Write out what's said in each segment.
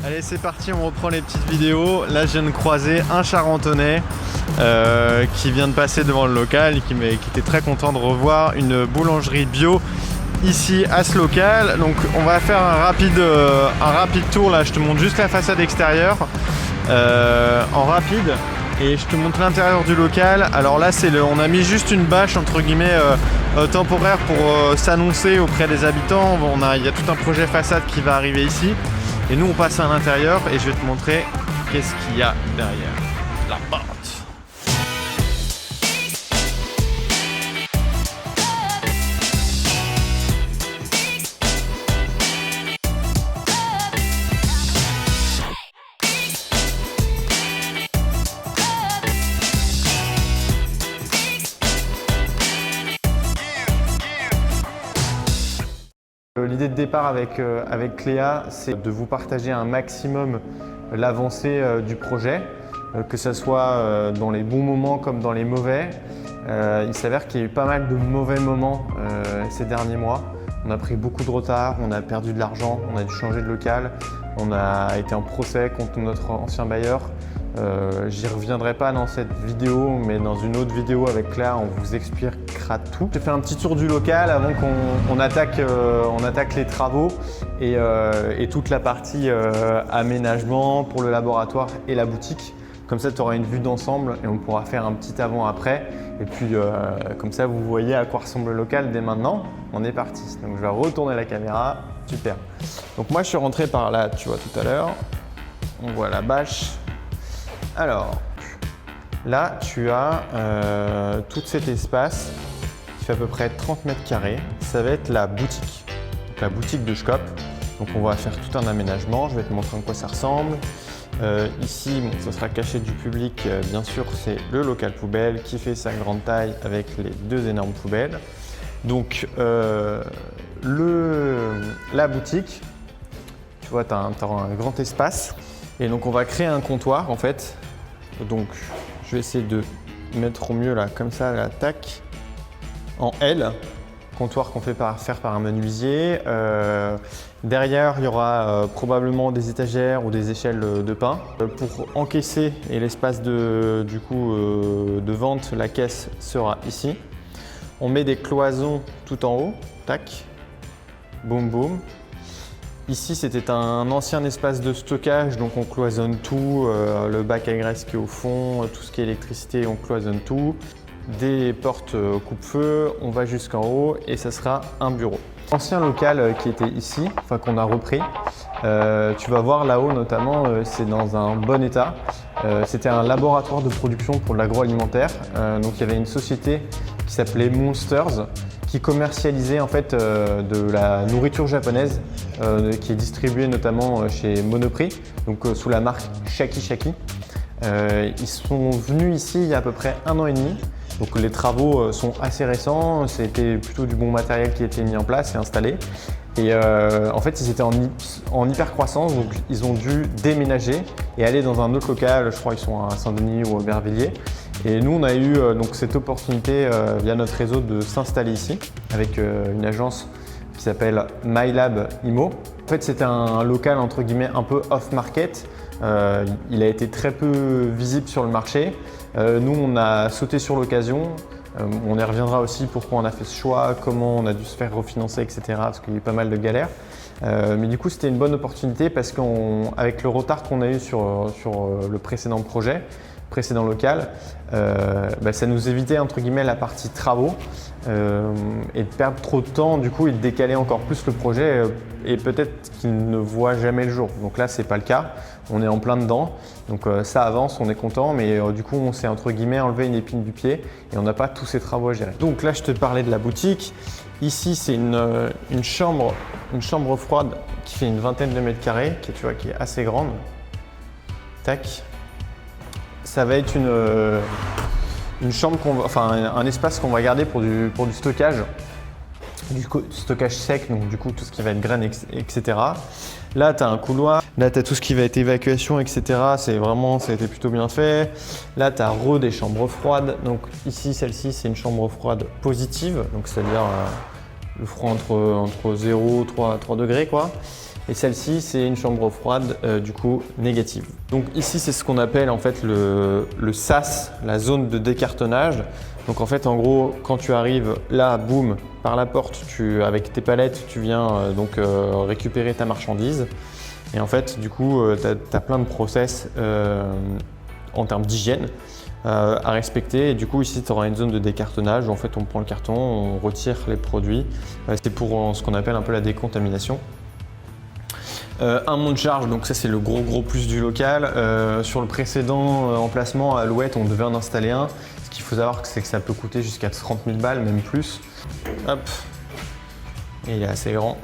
Allez, c'est parti, on reprend les petites vidéos. Là, je viens de croiser un Charentonais qui vient de passer devant le local et qui était très content de revoir une boulangerie bio ici à ce local. Donc, on va faire un rapide tour. Là, je te montre juste la façade extérieure en rapide et je te montre l'intérieur du local. Alors là, on a mis juste une bâche entre guillemets temporaire pour s'annoncer auprès des habitants. Il y a tout un projet façade qui va arriver ici. Et nous on passe à l'intérieur et je vais te montrer qu'est-ce qu'il y a derrière la porte. L'idée de départ avec Cléa, c'est de vous partager un maximum l'avancée du projet, que ce soit dans les bons moments comme dans les mauvais. Il s'avère qu'il y a eu pas mal de mauvais moments ces derniers mois. On a pris beaucoup de retard, on a perdu de l'argent, on a dû changer de local, on a été en procès contre notre ancien bailleur. J'y reviendrai pas dans cette vidéo, mais dans une autre vidéo avec Claire, on vous expliquera tout. Je fais un petit tour du local avant qu'on attaque les travaux et toute la partie aménagement pour le laboratoire et la boutique. Comme ça, tu auras une vue d'ensemble et on pourra faire un petit avant-après. Et puis, comme ça, vous voyez à quoi ressemble le local dès maintenant. On est parti. Donc, je vais retourner la caméra. Super. Donc, moi, je suis rentré par là, tu vois, tout à l'heure. On voit la bâche. Alors, là, tu as tout cet espace qui fait à peu près 30 mètres carrés. Ça va être la boutique, donc la boutique de Shkop. Donc, on va faire tout un aménagement. Je vais te montrer à quoi ça ressemble. Ici, bon, ça sera caché du public. Bien sûr, c'est le local poubelle qui fait sa grande taille avec les deux énormes poubelles. Donc, la boutique, tu vois, tu auras un grand espace. Et donc, on va créer un comptoir en fait. Donc, je vais essayer de mettre au mieux là, comme ça, la tac, en L. Comptoir qu'on fait faire par un menuisier. Derrière, il y aura probablement des étagères ou des échelles de pain. Pour encaisser et l'espace de vente, la caisse sera ici. On met des cloisons tout en haut. Tac, boum boum. Ici, c'était un ancien espace de stockage, donc on cloisonne tout, le bac à graisse qui est au fond, tout ce qui est électricité, on cloisonne tout. Des portes coupe-feu, on va jusqu'en haut et ça sera un bureau. L'ancien local qui était ici, enfin qu'on a repris, tu vas voir là-haut notamment, c'est dans un bon état. C'était un laboratoire de production pour l'agroalimentaire, donc il y avait une société qui s'appelait Monsters, qui commercialisait en fait de la nourriture japonaise qui est distribuée notamment chez Monoprix, donc sous la marque Shaki Shaki. Ils sont venus ici il y a à peu près 1 an et demi, donc les travaux sont assez récents, c'était plutôt du bon matériel qui était mis en place et installé. Et en fait, ils étaient en hyper croissance, donc ils ont dû déménager et aller dans un autre local, je crois qu'ils sont à Saint-Denis ou à Aubervilliers. Et nous, on a eu donc cette opportunité via notre réseau de s'installer ici avec une agence qui s'appelle MyLab Imo. En fait, c'était un local entre guillemets un peu off-market. Il a été très peu visible sur le marché. Nous, on a sauté sur l'occasion. On y reviendra aussi pourquoi on a fait ce choix, comment on a dû se faire refinancer, etc. Parce qu'il y a eu pas mal de galères. Mais du coup, c'était une bonne opportunité parce qu'avec le retard qu'on a eu sur le précédent projet, précédent local, ça nous évitait entre guillemets la partie travaux et de perdre trop de temps du coup et de décaler encore plus le projet et peut-être qu'il ne voit jamais le jour. Donc là, c'est pas le cas, on est en plein dedans, donc ça avance, on est content, mais du coup on s'est entre guillemets enlevé une épine du pied et on n'a pas tous ces travaux à gérer. Donc là, je te parlais de la boutique. Ici, c'est une chambre froide qui fait une vingtaine de mètres carrés, qui est assez grande. Tac. Ça va être une chambre, un espace qu'on va garder pour du stockage, du stockage sec, donc du coup tout ce qui va être graines, etc. Là, tu as un couloir, là, tu as tout ce qui va être évacuation, etc. Ça a été plutôt bien fait. Là, tu as des chambres froides. Donc ici, celle-ci, c'est une chambre froide positive, donc c'est-à-dire le froid entre 0 et 3 degrés, quoi. Et celle-ci, c'est une chambre froide du coup négative. Donc ici, c'est ce qu'on appelle en fait le sas, la zone de décartonnage. Donc en fait, en gros, quand tu arrives là, boum, par la porte, avec tes palettes, tu viens récupérer ta marchandise. Et en fait, du coup, tu as plein de process en termes d'hygiène à respecter. Et du coup, ici, tu auras une zone de décartonnage où en fait, on prend le carton, on retire les produits. C'est pour ce qu'on appelle un peu la décontamination. Un monte-charge, donc ça c'est le gros plus du local. Sur le précédent emplacement à Alouette, on devait en installer un. Ce qu'il faut savoir, c'est que ça peut coûter jusqu'à 30 000 balles, même plus. Hop, et il est assez grand.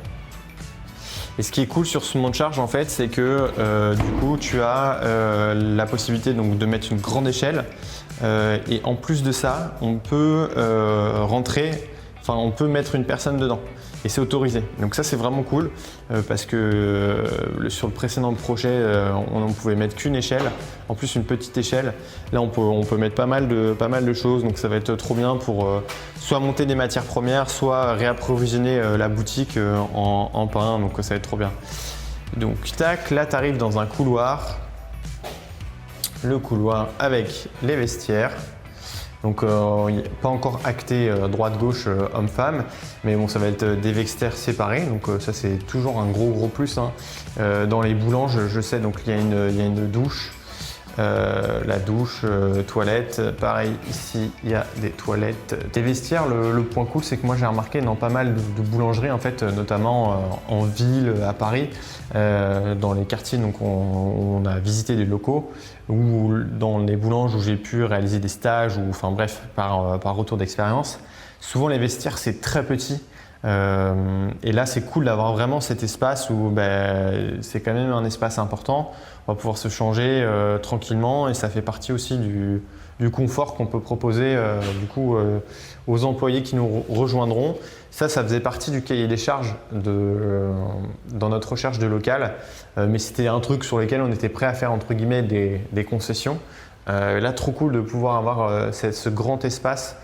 Et ce qui est cool sur ce monte-charge en fait, c'est que du coup tu as la possibilité donc, de mettre une grande échelle et en plus de ça, on peut on peut mettre une personne dedans. Et c'est autorisé. Donc ça c'est vraiment cool parce que sur le précédent projet on ne pouvait mettre qu'une échelle, en plus une petite échelle. Là on peut mettre pas mal de choses, donc ça va être trop bien pour soit monter des matières premières, soit réapprovisionner la boutique en pain, donc ça va être trop bien. Donc tac, là tu arrives dans un couloir, le couloir avec les vestiaires. Donc pas encore acté droite-gauche homme-femme, mais bon ça va être des vestiaires séparés, donc ça c'est toujours un gros plus. Hein. Dans les boulanges, je sais, donc il y a une douche, la douche, toilette, pareil ici il y a des toilettes. Les vestiaires, le point cool c'est que moi j'ai remarqué dans pas mal de boulangeries en fait, notamment en ville, à Paris, dans les quartiers, donc on a visité des locaux, ou dans les boulanges où j'ai pu réaliser des stages, ou enfin bref, par retour d'expérience, souvent les vestiaires c'est très petit. Et là c'est cool d'avoir vraiment cet espace où c'est quand même un espace important. On va pouvoir se changer tranquillement et ça fait partie aussi du confort qu'on peut proposer aux employés qui nous rejoindront. Ça faisait partie du cahier des charges dans notre recherche de local, mais c'était un truc sur lequel on était prêt à faire entre guillemets des concessions. Là, trop cool de pouvoir avoir ce grand espace.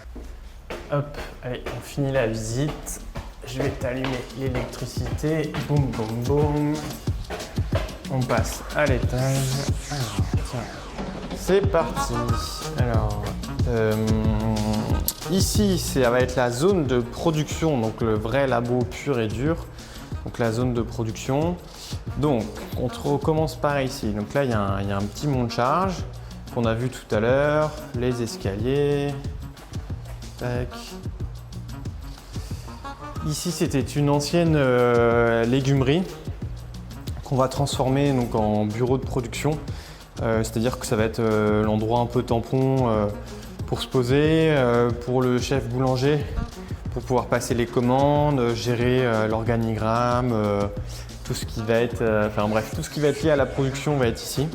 Hop, allez, on finit la visite. Je vais t'allumer l'électricité. Boum, boum, boum. On passe à l'étage. Alors, tiens, c'est parti. Alors, ici, ça va être la zone de production, donc le vrai labo pur et dur. Donc la zone de production. Donc, on recommence par ici. Donc là, il y a un petit monte-charge qu'on a vu tout à l'heure. Les escaliers. Tac. Ici, c'était une ancienne légumerie qu'on va transformer donc, en bureau de production. C'est-à-dire que ça va être l'endroit un peu tampon pour se poser, pour le chef boulanger, pour pouvoir passer les commandes, gérer l'organigramme, tout ce qui va être, tout ce qui va être lié à la production va être ici.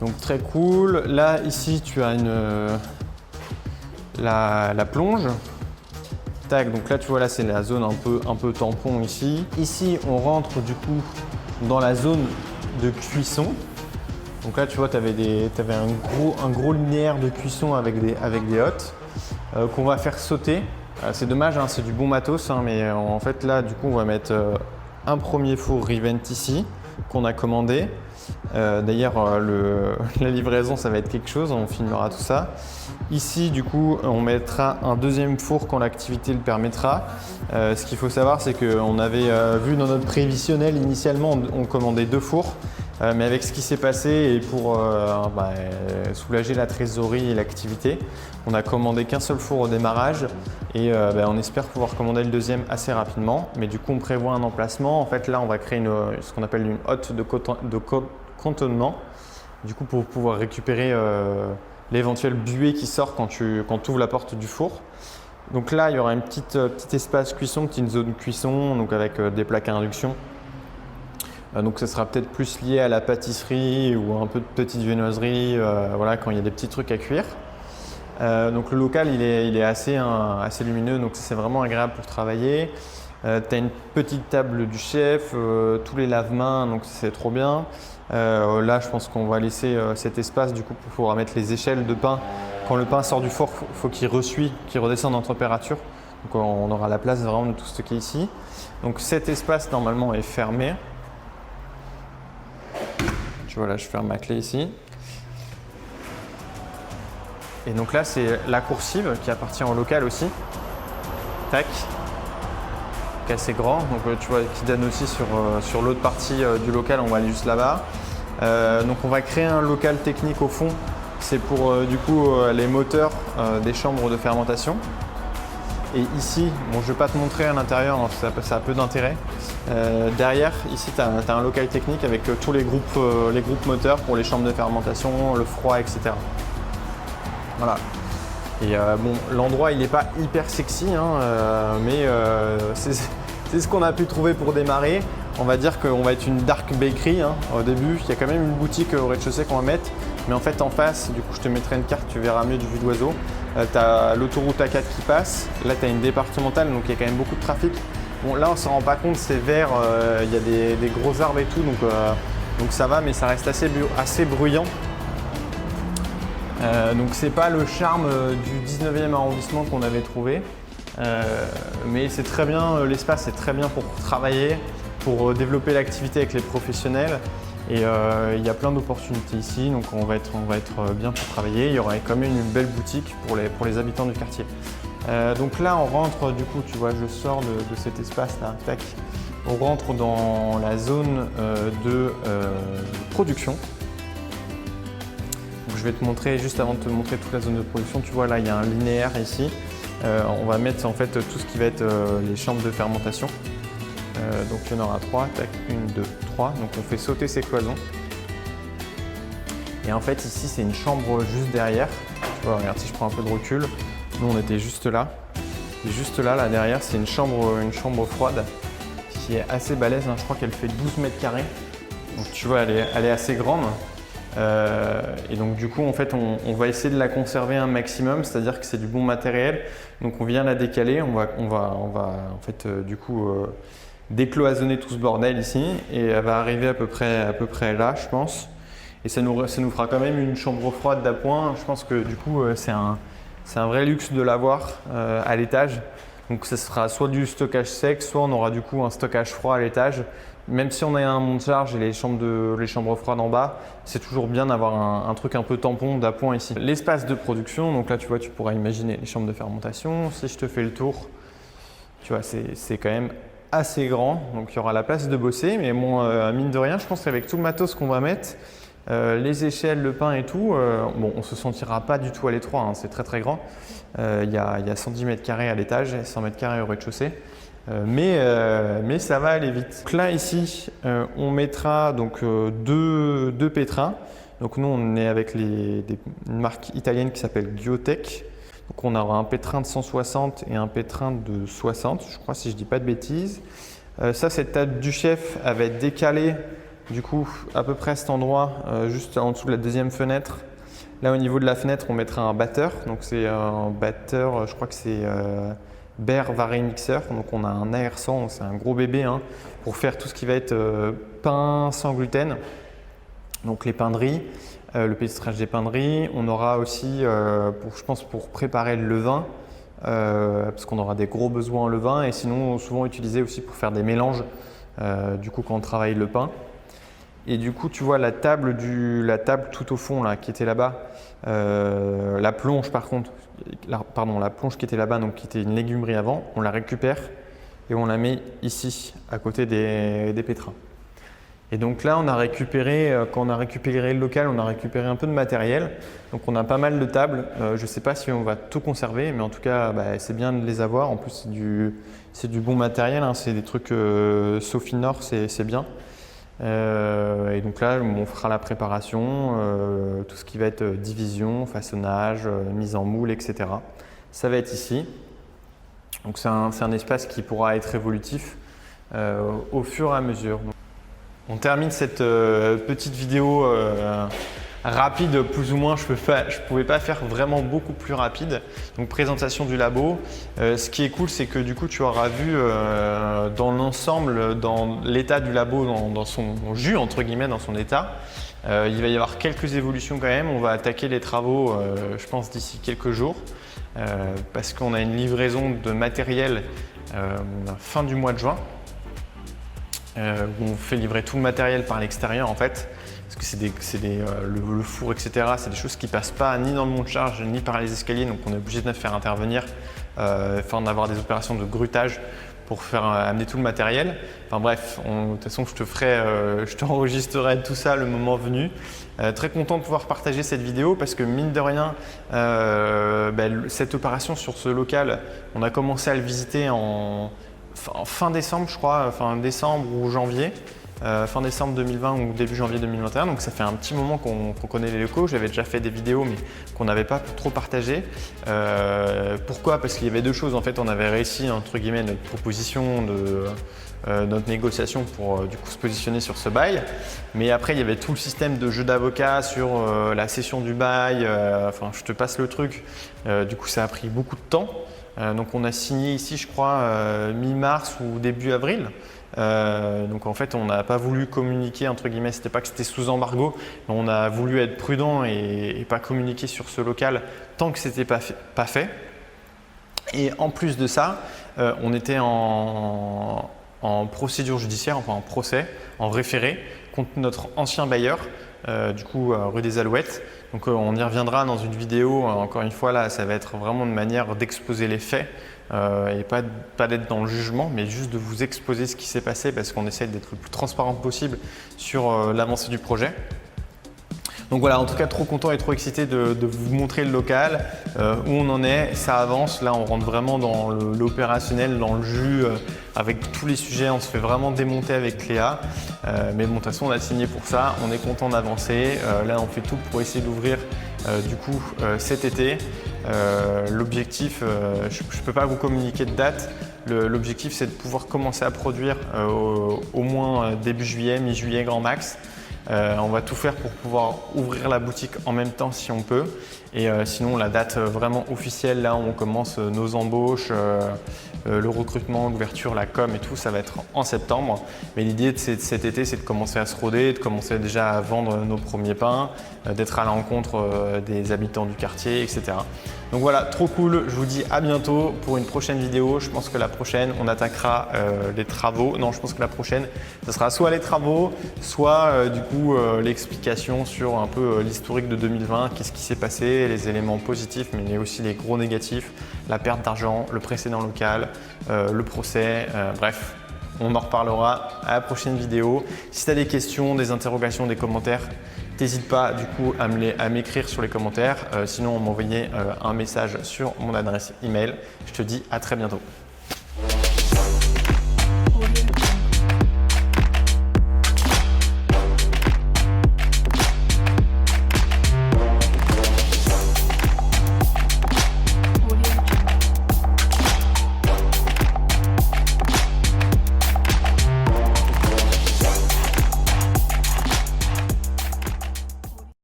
Donc très cool. Là, ici, tu as la plonge. Tac, donc là tu vois, là c'est la zone un peu tampon ici. Ici on rentre du coup dans la zone de cuisson. Donc là tu vois, tu avais un gros linéaire de cuisson avec des hottes qu'on va faire sauter. C'est dommage, hein, c'est du bon matos, hein, mais en fait là du coup on va mettre un premier four Rivent ici qu'on a commandé. D'ailleurs la livraison ça va être quelque chose, on filmera tout ça. Ici du coup on mettra un deuxième four quand l'activité le permettra. Ce qu'il faut savoir c'est qu'on avait vu dans notre prévisionnel initialement on commandait 2 fours. Mais avec ce qui s'est passé et pour soulager la trésorerie et l'activité, on a commandé qu'un seul four au démarrage et on espère pouvoir commander le deuxième assez rapidement. Mais du coup, on prévoit un emplacement. En fait, là, on va créer ce qu'on appelle une hotte de cantonnement, du coup, pour pouvoir récupérer l'éventuelle buée qui sort quand tu ouvres la porte du four. Donc là, il y aura un petit espace cuisson, petite zone cuisson, donc avec des plaques à induction. Donc ça sera peut-être plus lié à la pâtisserie ou un peu de petite viennoiserie, voilà, quand il y a des petits trucs à cuire. Donc le local il est assez lumineux, donc c'est vraiment agréable pour travailler. Tu as une petite table du chef, tous les lave-mains, donc c'est trop bien. Là je pense qu'on va laisser cet espace du coup pour pouvoir mettre les échelles de pain. Quand le pain sort du four, il faut qu'il redescende en température. Donc on aura la place vraiment de tout stocker ici. Donc cet espace normalement est fermé. Tu vois là, je ferme ma clé ici. Et donc là, c'est la coursive qui appartient au local aussi. Tac. Qui est assez grand. Donc tu vois, qui donne aussi sur l'autre partie du local, on va aller juste là-bas. Donc on va créer un local technique au fond. C'est pour du coup les moteurs des chambres de fermentation. Et ici, bon, je ne vais pas te montrer à l'intérieur, ça a peu d'intérêt. Derrière, ici, tu as un local technique avec tous les groupes moteurs pour les chambres de fermentation, le froid, etc. Voilà. Et bon, l'endroit, il n'est pas hyper sexy, hein, mais c'est ce qu'on a pu trouver pour démarrer. On va dire qu'on va être une dark bakery hein, au début. Il y a quand même une boutique au rez-de-chaussée qu'on va mettre. Mais en fait, en face, du coup, je te mettrai une carte, tu verras mieux du vue d'oiseau. Tu as l'autoroute A4 qui passe. Là, tu as une départementale, donc il y a quand même beaucoup de trafic. Bon, là, on ne s'en rend pas compte, c'est vert, il y a des gros arbres et tout, donc ça va, mais ça reste assez bruyant. Donc c'est pas le charme du 19e arrondissement qu'on avait trouvé, mais c'est très bien, l'espace est très bien pour travailler, pour développer l'activité avec les professionnels. Et il y a plein d'opportunités ici, donc on va être bien pour travailler. Il y aura quand même une belle boutique pour les habitants du quartier. Donc là, on rentre, du coup, tu vois, je sors de cet espace-là, tac. On rentre dans la zone de production. Donc, je vais te montrer, juste avant de te montrer toute la zone de production, tu vois, là, il y a un linéaire ici. On va mettre en fait tout ce qui va être les chambres de fermentation. Donc il y en aura 3, tac, 1, 2, 3. Donc on fait sauter ces cloisons. Et en fait ici c'est une chambre juste derrière. Tu vois, regarde si je prends un peu de recul. Nous on était juste là. Et juste là derrière c'est une chambre froide qui est assez balèze. Hein. Je crois qu'elle fait 12 mètres carrés. Donc tu vois elle est assez grande. Et donc du coup en fait on va essayer de la conserver un maximum, c'est-à-dire que c'est du bon matériel. Donc on vient la décaler. On va en fait du coup décloisonner tout ce bordel ici et elle va arriver à peu près là je pense et ça nous fera quand même une chambre froide d'appoint. Je pense que du coup c'est un vrai luxe de l'avoir à l'étage, donc ça sera soit du stockage sec, soit on aura du coup un stockage froid à l'étage. Même si on a un monte-charge et les chambres froides en bas, c'est toujours bien d'avoir un truc un peu tampon d'appoint ici. L'espace de production, donc là tu vois tu pourras imaginer les chambres de fermentation. Si je te fais le tour, tu vois c'est quand même assez grand, donc il y aura la place de bosser, mais bon, mine de rien, je pense qu'avec tout le matos qu'on va mettre, les échelles, le pain et tout, bon, on se sentira pas du tout à l'étroit, hein, c'est très très grand. Il y a 110 mètres carrés à l'étage et 100 mètres carrés au rez-de-chaussée, mais ça va aller vite. Donc là ici, on mettra donc deux pétrins. Donc nous, on est avec une marque italienne qui s'appelle Giotech. Donc on aura un pétrin de 160 et un pétrin de 60, je crois, si je ne dis pas de bêtises. Ça, cette table du chef, elle va être décalée du coup à peu près à cet endroit, juste en dessous de la deuxième fenêtre. Là, au niveau de la fenêtre, on mettra un batteur. Donc c'est un batteur, je crois que c'est Bear Vary Mixer. Donc on a un AR100, c'est un gros bébé hein, pour faire tout ce qui va être pain sans gluten. Donc les pains de riz. Le pétrage des pains de riz. On aura aussi, je pense, pour préparer le levain, parce qu'on aura des gros besoins en levain et sinon souvent utilisé aussi pour faire des mélanges, du coup quand on travaille le pain. Et du coup, tu vois la table tout au fond là, qui était là-bas, la plonge par contre, la plonge qui était là-bas, donc qui était une légumerie avant, on la récupère et on la met ici, à côté des pétrins. Et donc là, quand on a récupéré le local, on a récupéré un peu de matériel. Donc on a pas mal de tables. Je ne sais pas si on va tout conserver, mais en tout cas, c'est bien de les avoir. En plus, c'est du bon matériel, hein. C'est des trucs Sofinor, c'est bien. Et donc là, on fera la préparation, tout ce qui va être division, façonnage, mise en moule, etc. Ça va être ici. Donc c'est un espace qui pourra être évolutif au fur et à mesure. On termine cette petite vidéo rapide plus ou moins, je ne pouvais pas faire vraiment beaucoup plus rapide. Donc présentation du labo. Ce qui est cool, c'est que du coup tu auras vu dans l'ensemble, dans l'état du labo, dans son jus entre guillemets, dans son état. Il va y avoir quelques évolutions quand même. On va attaquer les travaux, je pense d'ici quelques jours, parce qu'on a une livraison de matériel fin du mois de juin. Où on fait livrer tout le matériel par l'extérieur en fait, parce que le four, etc. C'est des choses qui ne passent pas ni dans le monte-charge ni par les escaliers, donc on est obligé de les faire intervenir, d'avoir des opérations de grutage pour faire amener tout le matériel. Enfin bref, de toute façon je t'enregistrerai tout ça le moment venu. Très content de pouvoir partager cette vidéo parce que mine de rien, cette opération sur ce local, on a commencé à le visiter en fin décembre, je crois, fin décembre ou janvier, fin décembre 2020 ou début janvier 2021. Donc ça fait un petit moment qu'on connaît les locaux. J'avais déjà fait des vidéos mais qu'on n'avait pas trop partagées. Pourquoi? Parce qu'il y avait deux choses. En fait, on avait réussi entre guillemets notre proposition de notre négociation pour du coup se positionner sur ce bail. Mais après, il y avait tout le système de jeu d'avocat sur la cession du bail. Enfin, je te passe le truc. Du coup, ça a pris beaucoup de temps. Donc on a signé ici, je crois, mi-mars ou début avril. Donc en fait, on n'a pas voulu communiquer, entre guillemets, c'était pas que c'était sous embargo, mais on a voulu être prudent et pas communiquer sur ce local tant que c'était pas fait. Et en plus de ça, on était en procédure judiciaire, enfin en procès, en référé contre notre ancien bailleur, du coup rue des Alouettes. Donc on y reviendra dans une vidéo. Encore une fois, là, ça va être vraiment une manière d'exposer les faits et pas d'être dans le jugement, mais juste de vous exposer ce qui s'est passé parce qu'on essaie d'être le plus transparent possible sur l'avancée du projet. Donc voilà, en tout cas, trop content et trop excité de vous montrer le local, où on en est, ça avance. Là, on rentre vraiment dans l'opérationnel, dans le jus, avec tous les sujets. On se fait vraiment démonter avec Cléa. Mais bon, de toute façon, on a signé pour ça. On est content d'avancer. Là, on fait tout pour essayer d'ouvrir du coup cet été. L'objectif, je ne peux pas vous communiquer de date. L'objectif, c'est de pouvoir commencer à produire au moins début juillet, mi-juillet grand max. On va tout faire pour pouvoir ouvrir la boutique en même temps si on peut. Et sinon, la date vraiment officielle, là où on commence nos embauches, le recrutement, l'ouverture, la com et tout, ça va être en septembre. Mais l'idée de cet été, c'est de commencer à se roder, de commencer déjà à vendre nos premiers pains, d'être à la rencontre des habitants du quartier, etc. Donc voilà, trop cool. Je vous dis à bientôt pour une prochaine vidéo. Je pense que la prochaine, on attaquera les travaux. Non, je pense que la prochaine, ce sera soit les travaux, soit du coup l'explication sur un peu l'historique de 2020, qu'est-ce qui s'est passé, les éléments positifs, mais aussi les gros négatifs, la perte d'argent, le précédent local, le procès, bref. On en reparlera à la prochaine vidéo. Si tu as des questions, des interrogations, des commentaires, n'hésite pas du coup à m'écrire sur les commentaires. Sinon, m'envoyer un message sur mon adresse email. Je te dis à très bientôt.